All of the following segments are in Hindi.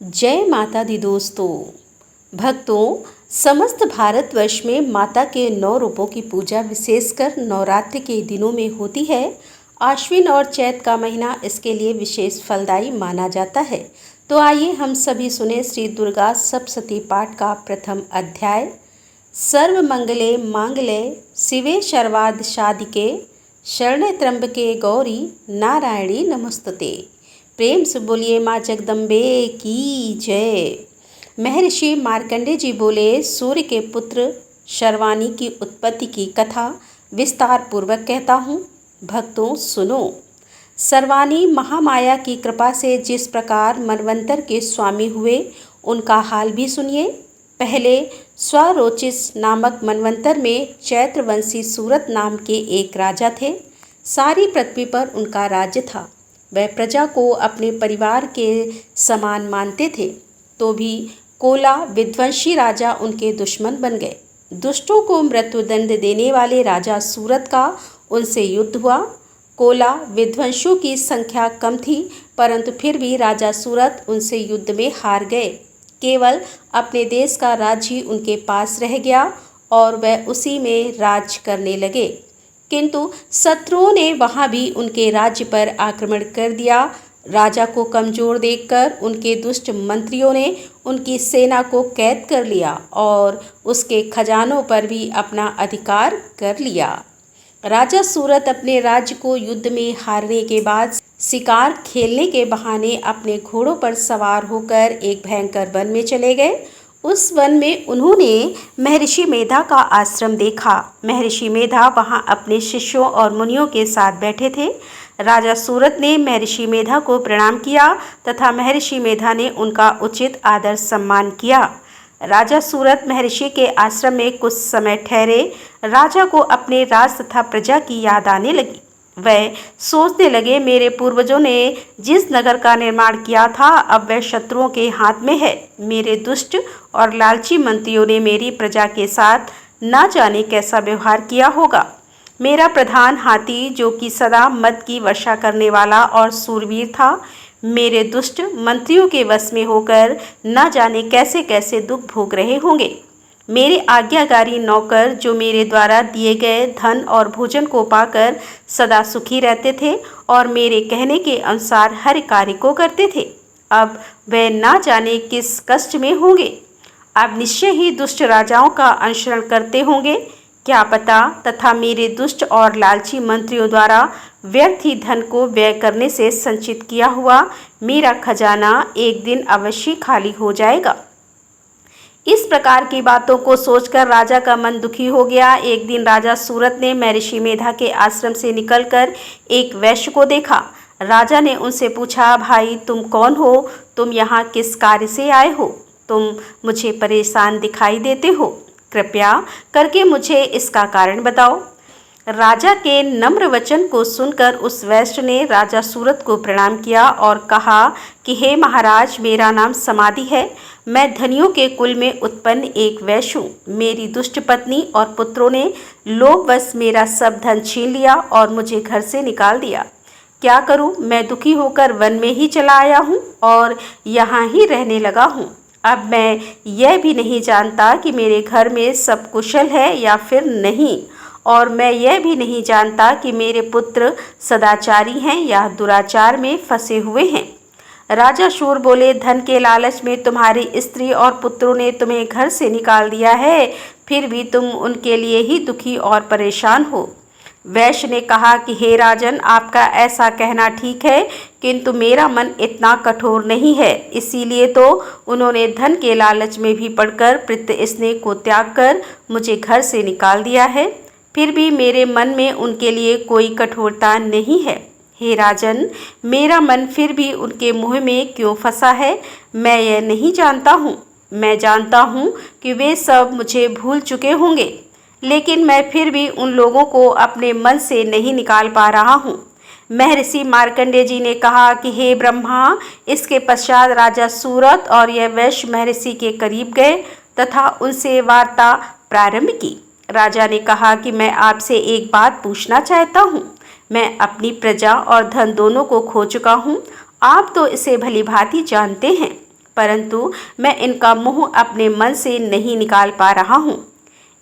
जय माता दी दोस्तों। भक्तों, समस्त भारतवर्ष में माता के 9 रूपों की पूजा विशेषकर नवरात्रि के दिनों में होती है। आश्विन और चैत का महीना इसके लिए विशेष फलदायी माना जाता है। तो आइए हम सभी सुने श्री दुर्गा सप्तशती पाठ का प्रथम अध्याय। सर्व मंगले मांगले शिवे सर्वार्थ साधिके शरणे त्र्यंबके गौरी नारायणी नमस्तुते। प्रेम से बोलिए माँ जगदम्बे की जय। महर्षि मार्कंडेय जी बोले, सूर्य के पुत्र शर्वाणी की उत्पत्ति की कथा विस्तार पूर्वक कहता हूँ। भक्तों सुनो। शर्वाणी महामाया की कृपा से जिस प्रकार मनवंतर के स्वामी हुए, उनका हाल भी सुनिए। पहले स्वरोचिस नामक मनवंतर में चैत्रवंशी सूरत नाम के एक राजा थे। सारी पृथ्वी पर उनका राज्य था। वह प्रजा को अपने परिवार के समान मानते थे, तो भी कोला विध्वंसी राजा उनके दुश्मन बन गए। दुष्टों को मृत्युदंड देने वाले राजा सूरत का उनसे युद्ध हुआ। कोला विध्वंसियों की संख्या कम थी, परंतु फिर भी राजा सूरत उनसे युद्ध में हार गए। केवल अपने देश का राज्य ही उनके पास रह गया और वह उसी में राज करने लगे। किंतु शत्रुओं ने वहां भी उनके राज्य पर आक्रमण कर दिया। राजा को कमजोर देखकर उनके दुष्ट मंत्रियों ने उनकी सेना को कैद कर लिया और उसके खजानों पर भी अपना अधिकार कर लिया। राजा सूरत अपने राज्य को युद्ध में हारने के बाद शिकार खेलने के बहाने अपने घोड़ों पर सवार होकर एक भयंकर वन में चले गए। उस वन में उन्होंने महर्षि मेधा का आश्रम देखा। महर्षि मेधा वहां अपने शिष्यों और मुनियों के साथ बैठे थे। राजा सूरत ने महर्षि मेधा को प्रणाम किया तथा महर्षि मेधा ने उनका उचित आदर सम्मान किया। राजा सूरत महर्षि के आश्रम में कुछ समय ठहरे। राजा को अपने राज तथा प्रजा की याद आने लगी। वह सोचने लगे, मेरे पूर्वजों ने जिस नगर का निर्माण किया था, अब वह शत्रुओं के हाथ में है। मेरे दुष्ट और लालची मंत्रियों ने मेरी प्रजा के साथ न जाने कैसा व्यवहार किया होगा। मेरा प्रधान हाथी, जो कि सदा मद की वर्षा करने वाला और सूरवीर था, मेरे दुष्ट मंत्रियों के वश में होकर न जाने कैसे कैसे दुख भोग रहे होंगे। मेरे आज्ञाकारी नौकर, जो मेरे द्वारा दिए गए धन और भोजन को पाकर सदा सुखी रहते थे और मेरे कहने के अनुसार हर कार्य को करते थे, अब वे ना जाने किस कष्ट में होंगे। अब निश्चय ही दुष्ट राजाओं का अनुसरण करते होंगे, क्या पता। तथा मेरे दुष्ट और लालची मंत्रियों द्वारा व्यर्थ ही धन को व्यय करने से संचित किया हुआ मेरा खजाना एक दिन अवश्य खाली हो जाएगा। इस प्रकार की बातों को सोचकर राजा का मन दुखी हो गया। एक दिन राजा सूरत ने महर्षि मेधा के आश्रम से निकलकर एक वैश्य को देखा। राजा ने उनसे पूछा, भाई तुम कौन हो? तुम यहाँ किस कार्य से आए हो? तुम मुझे परेशान दिखाई देते हो, कृपया करके मुझे इसका कारण बताओ। राजा के नम्र वचन को सुनकर उस वैश्य ने राजा सूरत को प्रणाम किया और कहा कि हे महाराज, मेरा नाम समाधि है। मैं धनियों के कुल में उत्पन्न एक वैश्य हूँ। मेरी दुष्ट पत्नी और पुत्रों ने लोभवश मेरा सब धन छीन लिया और मुझे घर से निकाल दिया। क्या करूँ? मैं दुखी होकर वन में ही चला आया हूँ और यहाँ ही रहने लगा हूँ। अब मैं यह भी नहीं जानता कि मेरे घर में सब कुशल है या फिर नहीं, और मैं यह भी नहीं जानता कि मेरे पुत्र सदाचारी हैं या दुराचार में फंसे हुए हैं। राजा शूर बोले, धन के लालच में तुम्हारी स्त्री और पुत्रों ने तुम्हें घर से निकाल दिया है, फिर भी तुम उनके लिए ही दुखी और परेशान हो। वैश्य ने कहा कि हे राजन, आपका ऐसा कहना ठीक है, किंतु मेरा मन इतना कठोर नहीं है। इसीलिए तो उन्होंने धन के लालच में भी पड़कर पितृ स्नेह को त्याग कर मुझे घर से निकाल दिया है। फिर भी मेरे मन में उनके लिए कोई कठोरता नहीं है। हे राजन, मेरा मन फिर भी उनके मुँह में क्यों फंसा है, मैं यह नहीं जानता हूँ। मैं जानता हूँ कि वे सब मुझे भूल चुके होंगे, लेकिन मैं फिर भी उन लोगों को अपने मन से नहीं निकाल पा रहा हूँ। महर्षि मार्कंडेय जी ने कहा कि हे ब्रह्मा। इसके पश्चात राजा सूरत और यह वैश्य महर्षि के करीब गए तथा उनसे वार्ता प्रारंभ की। राजा ने कहा कि मैं आपसे एक बात पूछना चाहता हूँ। मैं अपनी प्रजा और धन दोनों को खो चुका हूँ। आप तो इसे भली भांति जानते हैं। परंतु मैं इनका मोह अपने मन से नहीं निकाल पा रहा हूँ।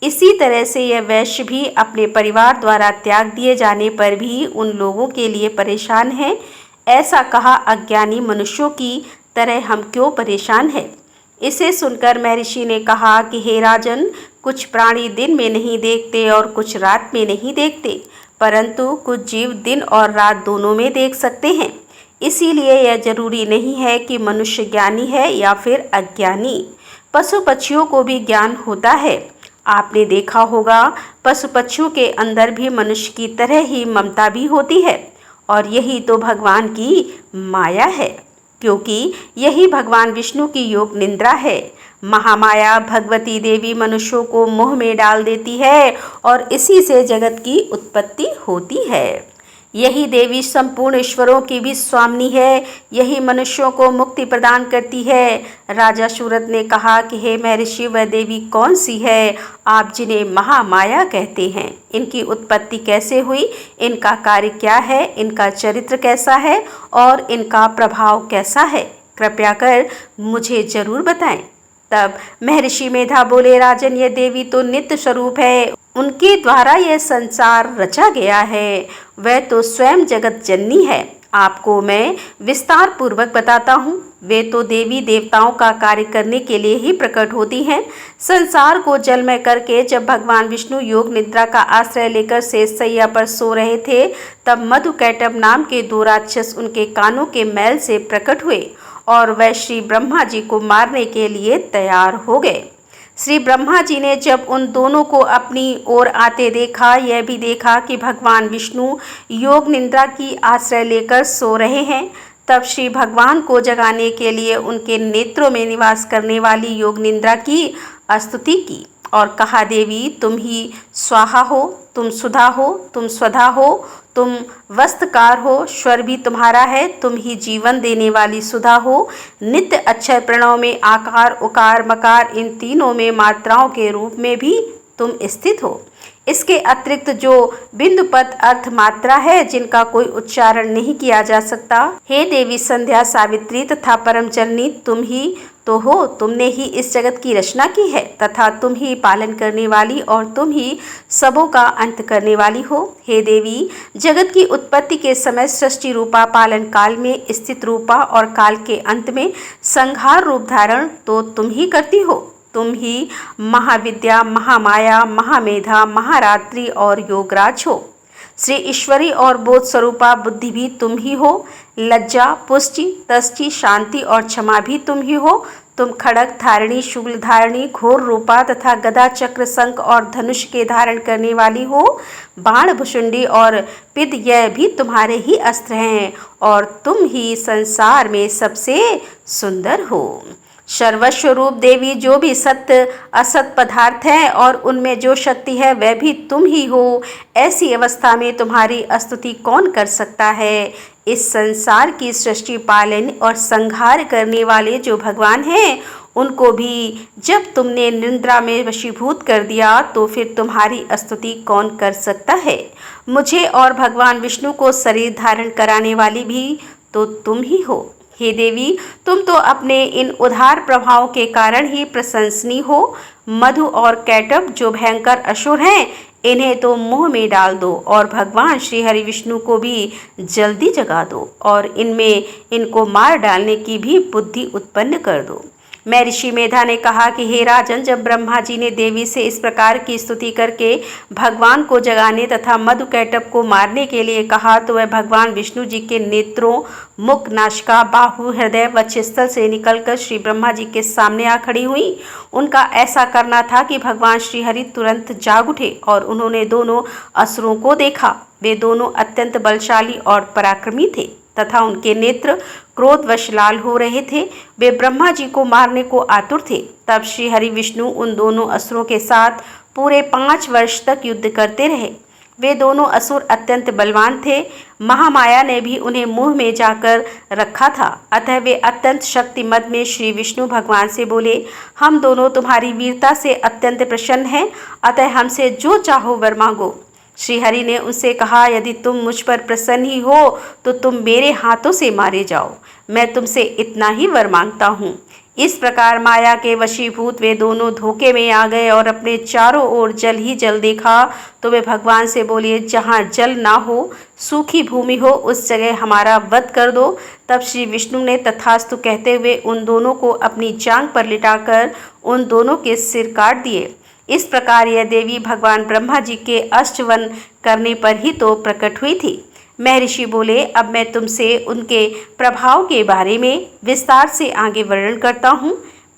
इसी तरह से यह वैश्य भी अपने परिवार द्वारा त्याग दिए जाने पर भी उन लोगों के लिए परेशान है। ऐसा कहा अज्ञानी मनुष्यों की तरह हम क्यों परेशान हैं? इसे सुनकर महर्षि ने कहा कि हे राजन, कुछ प्राणी दिन में नहीं देखते और कुछ रात में नहीं देखते, परंतु कुछ जीव दिन और रात दोनों में देख सकते हैं। इसीलिए यह जरूरी नहीं है कि मनुष्य ज्ञानी है या फिर अज्ञानी। पशु पक्षियों को भी ज्ञान होता है। आपने देखा होगा, पशु पक्षियों के अंदर भी मनुष्य की तरह ही ममता भी होती है, और यही तो भगवान की माया है, क्योंकि यही भगवान विष्णु की योग निद्रा है। महामाया भगवती देवी मनुष्यों को मोह में डाल देती है और इसी से जगत की उत्पत्ति होती है। यही देवी संपूर्ण ईश्वरों की भी स्वामिनी है, यही मनुष्यों को मुक्ति प्रदान करती है। राजा सूरत ने कहा कि हे महर्षि, वह देवी कौन सी है आप जिन्हें महामाया कहते हैं? इनकी उत्पत्ति कैसे हुई, इनका कार्य क्या है, इनका चरित्र कैसा है और इनका प्रभाव कैसा है? कृपया कर मुझे जरूर बताएं। तब महर्षि मेधा बोले, राजन, यह देवी तो नित्य स्वरूप है, उनके द्वारा यह संसार रचा गया है, वह तो स्वयं जगत जननी है। आपको मैं विस्तार पूर्वक बताता हूँ। वे तो देवी देवताओं का कार्य करने के लिए ही प्रकट होती हैं। संसार को जलमय करके जब भगवान विष्णु योग निद्रा का आश्रय लेकर शेषशैया पर सो रहे थे, तब मधुकैटभ नाम के दो राक्षस उनके कानों के मैल से प्रकट हुए और वह श्री ब्रह्मा जी को मारने के लिए तैयार हो गए। श्री ब्रह्मा जी ने जब उन दोनों को अपनी ओर आते देखा, यह भी देखा कि भगवान विष्णु योग निद्रा की आश्रय लेकर सो रहे हैं, तब श्री भगवान को जगाने के लिए उनके नेत्रों में निवास करने वाली योग निद्रा की स्तुति की और कहा, देवी तुम ही स्वाहा हो, तुम सुधा हो, तुम स्वधा हो, तुम वस्त्रकार हो, स्वर भी तुम्हारा है, तुम ही जीवन देने वाली सुधा हो। नित्य अक्षर प्रणव में आकार उकार मकार इन तीनों में मात्राओं के रूप में भी तुम स्थित हो। इसके अतिरिक्त जो बिंदुपत अर्थ मात्रा है जिनका कोई उच्चारण नहीं किया जा सकता, हे देवी संध्या सावित्री तथा परम जननी, तुम ही तो हो, तुमने ही इस जगत की रचना की है तथा तुम ही पालन करने वाली और तुम ही सबों का अंत करने वाली हो। हे देवी, जगत की उत्पत्ति के समय सृष्टि रूपा, पालन काल में स्थित रूपा और काल के अंत में संहार रूप धारण तो तुम ही करती हो। तुम ही महाविद्या, महामाया, महामेधा, महारात्रि और योगराज हो। श्री ईश्वरी और बोध स्वरूपा बुद्धि भी तुम ही हो। लज्जा, पुष्टि, तष्टि, शांति और क्षमा भी तुम ही हो। तुम खड़ग धारिणी, शूल धारिणी, घोर रूपा तथा गदा, चक्र, शंख और धनुष के धारण करने वाली हो। बाण, भुषुंडी और पिद यह भी तुम्हारे ही अस्त्र हैं और तुम ही संसार में सबसे सुंदर हो। सर्वस्व रूप देवी, जो भी सत्य असत पदार्थ हैं और उनमें जो शक्ति है वह भी तुम ही हो। ऐसी अवस्था में तुम्हारी स्तुति कौन कर सकता है? इस संसार की सृष्टि, पालन और संहार करने वाले जो भगवान हैं, उनको भी जब तुमने निद्रा में वशीभूत कर दिया तो फिर तुम्हारी स्तुति कौन कर सकता है? मुझे और भगवान विष्णु को शरीर धारण कराने वाली भी तो तुम ही हो। हे देवी, तुम तो अपने इन उदार प्रभावों के कारण ही प्रशंसनीय हो। मधु और कैटभ जो भयंकर असुर हैं, इन्हें तो मुंह में डाल दो और भगवान श्री हरि विष्णु को भी जल्दी जगा दो और इनमें इनको मार डालने की भी बुद्धि उत्पन्न कर दो। महर्षि मेधा ने कहा कि हे राजन, जब ब्रह्मा जी ने देवी से इस प्रकार की स्तुति करके भगवान को जगाने तथा मधुकैटभ को मारने के लिए कहा, तो वह भगवान विष्णु जी के नेत्रों, मुख, नासिका, बाहु, हृदय, वक्षस्थल से निकलकर श्री ब्रह्मा जी के सामने आ खड़ी हुई। उनका ऐसा करना था कि भगवान श्री हरि तुरंत जाग उठे और उन्होंने दोनों असुरों को देखा। वे दोनों अत्यंत बलशाली और पराक्रमी थे तथा उनके नेत्र क्रोधवश लाल हो रहे थे। वे ब्रह्मा जी को मारने को आतुर थे। तब श्री हरि विष्णु उन दोनों असुरों के साथ पूरे 5 वर्ष तक युद्ध करते रहे। वे दोनों असुर अत्यंत बलवान थे। महामाया ने भी उन्हें मुंह में जाकर रखा था। अतः वे अत्यंत शक्तिमद में श्री विष्णु भगवान से बोले, हम दोनों तुम्हारी वीरता से अत्यंत प्रसन्न हैं, अतः हमसे जो चाहो वर मांगो। श्री हरि ने उनसे कहा, यदि तुम मुझ पर प्रसन्न ही हो तो तुम मेरे हाथों से मारे जाओ। मैं तुमसे इतना ही वर मांगता हूँ। इस प्रकार माया के वशीभूत वे दोनों धोखे में आ गए और अपने चारों ओर जल ही जल देखा तो वे भगवान से बोले, जहाँ जल ना हो, सूखी भूमि हो, उस जगह हमारा वध कर दो। तब श्री विष्णु ने तथास्तु कहते हुए उन दोनों को अपनी जांघ पर लिटाकर उन दोनों के सिर काट दिए। इस प्रकार यह देवी भगवान ब्रह्मा जी के अष्टवन करने पर ही तो प्रकट हुई थी। महर्षि बोले, अब मैं तुमसे उनके प्रभाव के बारे में विस्तार से आगे वर्णन करता हूँ।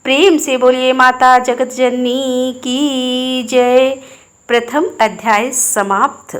प्रेम से बोलिए माता जगत जननी की जय। प्रथम अध्याय समाप्त।